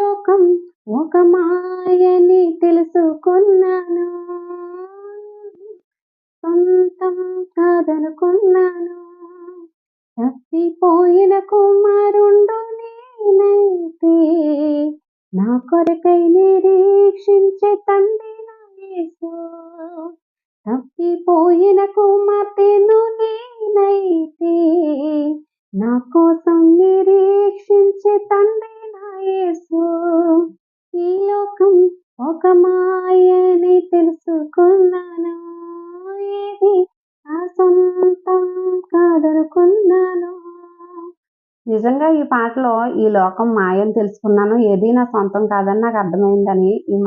లోకం ఒక మాయని తెలుసుకున్నాను. సొంతం కాదనుకున్నాను. తప్పిపోయిన కుమారుండు నేనైతే, నా కొరకై నిరీక్షించే తండ్రి నా యేసు. తప్పిపోయిన కుమార్తెను నేనైతే, నా కోసం నిరీక్షించే తండ్రి నా యేసు. ఈ లోకం ఒక మాయని తెలుసుకున్నాను. ఏది నా సొంతం కాదనుకున్నాను. నిజంగా ఈ పాటలో ఈ లోకం మాయని తెలుసుకున్నాను. ఏది నా సొంతం కాదని నాకు అర్థమైందని ఈ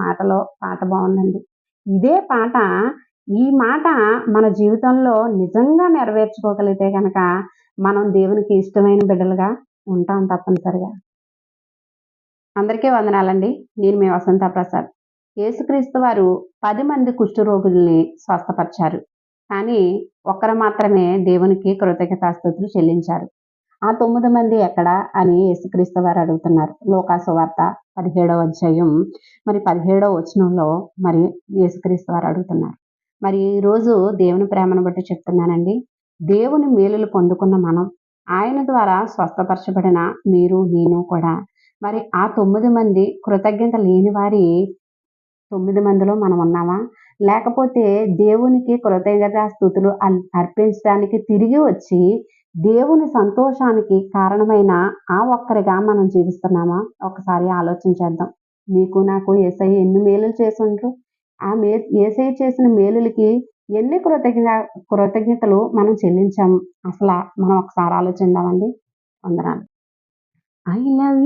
పాట బాగుందండి. ఇదే పాట ఈ మాట మన జీవితంలో నిజంగా నెరవేర్చుకోగలిగితే గనక మనం దేవునికి ఇష్టమైన బిడ్డలుగా ఉంటాం తప్పనిసరిగా. అందరికీ వందనాలండి. నేను మీ వసంత ప్రసాద్. యేసుక్రీస్తు వారు 10 మంది కుష్ఠరోగుల్ని స్వస్థపరిచారు. కానీ ఒక్కరు మాత్రమే దేవునికి కృతజ్ఞతాస్తుతులు చెల్లించారు. ఆ 9 మంది ఎక్కడా అని యేసుక్రీస్తు వారు అడుగుతున్నారు. లూకా సువార్త 17వ అధ్యాయం 17వ వచనంలో మరి యేసుక్రీస్తు వారు అడుగుతున్నారు. మరి ఈరోజు దేవుని ప్రేమను బట్టి చెప్తున్నానండి. దేవుని మేలులు పొందుకున్న మనం, ఆయన ద్వారా స్వస్థపరచబడిన మీరు నేను కూడా మరి ఆ 9 మంది కృతజ్ఞత లేని వారి 9 మందిలో మనం ఉన్నామా? లేకపోతే దేవునికి కృతజ్ఞతాస్తుతులు అర్పించడానికి తిరిగి వచ్చి దేవుని సంతోషానికి కారణమైన ఆ ఒక్కరిగా మనం జీవిస్తున్నామా? ఒకసారి ఆలోచన చేద్దాం. మీకు నాకు యేసయ్య ఎన్ని మేలులు చేసుండ్రు. యేసయ్య చేసిన మేలులకి ఎన్ని కృతజ్ఞతలు మనం చెల్లించాము. మనం ఒకసారి ఆలోచిద్దామండి. వందనాలు. I love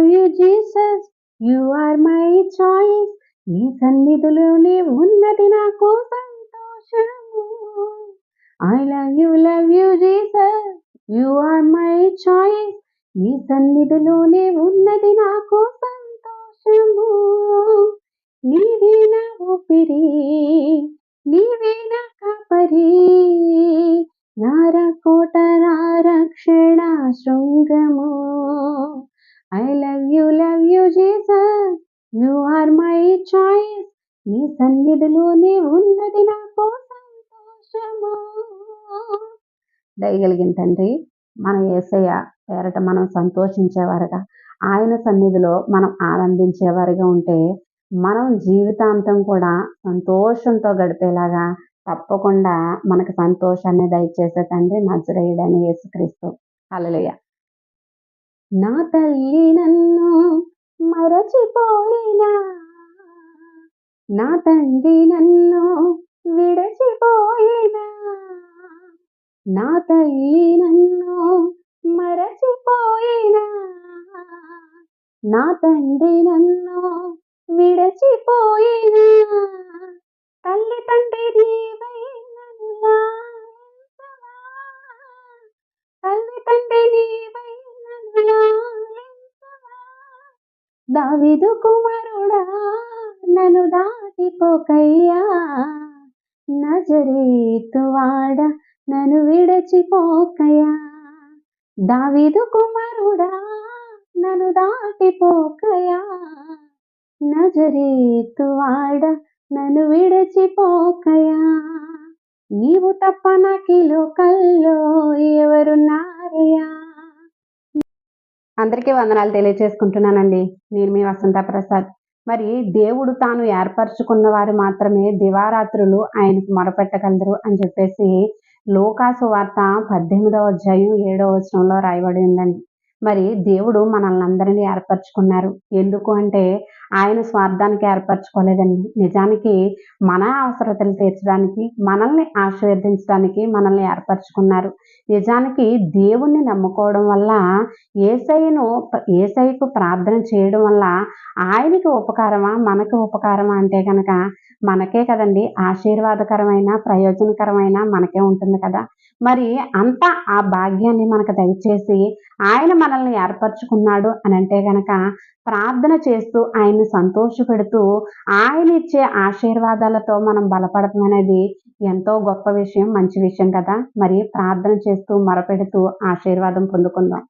you Jesus, you are my choice. నీ సన్నిధిలోనే ఉన్నది నాకు సంతోషము. I love you Jesus, you are my choice. నీ సన్నిధిలోనే ఉన్నది నాకు సంతోషము. నీవే నా ఊపిరి, నీవే నా కాపరి, నారకోట నా రక్షణ శృంగము. I love you Jesus, you are my choice. నీ సన్నిధిలోనే ఉన్నది నాకు సంతోషము. దయగలిగిన తండ్రి, మన యేసయ్య పేరట మనం సంతోషించేవారుగా, ఆయన సన్నిధిలో మనం ఆనందించేవారుగా ఉంటే మనం జీవితాంతం కూడా సంతోషంతో గడిపేలాగా తప్పకుండా మనకు సంతోషాన్ని దయచేసే తండ్రి నజరేయుడైన యేసుక్రీస్తు. హల్లెలూయా. నా తల్లి నన్ను మరచిపోయినా, నా తండ్రి నన్ను విడచిపోయినా, నా తల్లి నన్ను మరచిపోయినా, నా తండ్రి నన్ను విడచిపోయినా, తల్లి తండ్రి నీవై నన్ను లాలించవా, తల్లి తండ్రి నీవై నన్ను లాలించవా. దావీదు కుమారుడా నన్ను దాటిపోకయ్యా, నజరేతువాడ నన్ను విడచిపోకయ్యా. దావీదు కుమారుడా నన్ను దాటిపోకయ్యా, నజరేతువాడ నన్ను విడచిపోకయ్యా. నీవు తప్ప నాకీ లోకల్లో ఎవరున్నారయ్యా. అందరికీ వందనాలు తెలియచేసుకుంటున్నానండి. నేను మీ వసంత ప్రసాద్. మరి దేవుడు తాను ఏర్పరచుకున్న వారు మాత్రమే దివారాత్రులు ఆయనకు మొరపెట్టగలరు అని చెప్పేసి లూకా సువార్త 18వ అధ్యాయం 7వ వచనంలో రాయబడి ఉందండి. మరి దేవుడు మనల్ని అందరినీ ఏర్పరచుకున్నారు. ఎందుకు అంటే ఆయన స్వార్థానికి ఏర్పరచుకోలేదండి. నిజానికి మన అవసరతలు తీర్చడానికి, మనల్ని ఆశీర్వదించడానికి మనల్ని ఏర్పరచుకున్నారు. నిజానికి దేవుణ్ణి నమ్ముకోవడం వల్ల, యేసయ్యకు ప్రార్థన చేయడం వల్ల ఆయనకి ఉపకారమా మనకు ఉపకారమా అంటే కనుక మనకే కదండి. ఆశీర్వాదకరమైన ప్రయోజనకరమైన మనకే ఉంటుంది కదా. మరి అంతా ఆ భాగ్యాన్ని మనకు దయచేసి ఆయన మనల్ని ఏర్పరచుకున్నాడు అని అంటే గనక ప్రార్థన చేస్తూ ఆయన్ని సంతోషపెడుతూ ఆయన ఇచ్చే ఆశీర్వాదాలతో మనం బలపడటం అనేది ఎంతో గొప్ప విషయం, మంచి విషయం కదా. మరి ప్రార్థన చేస్తూ మొరపెడుతూ ఆశీర్వాదం పొందుకుందాం.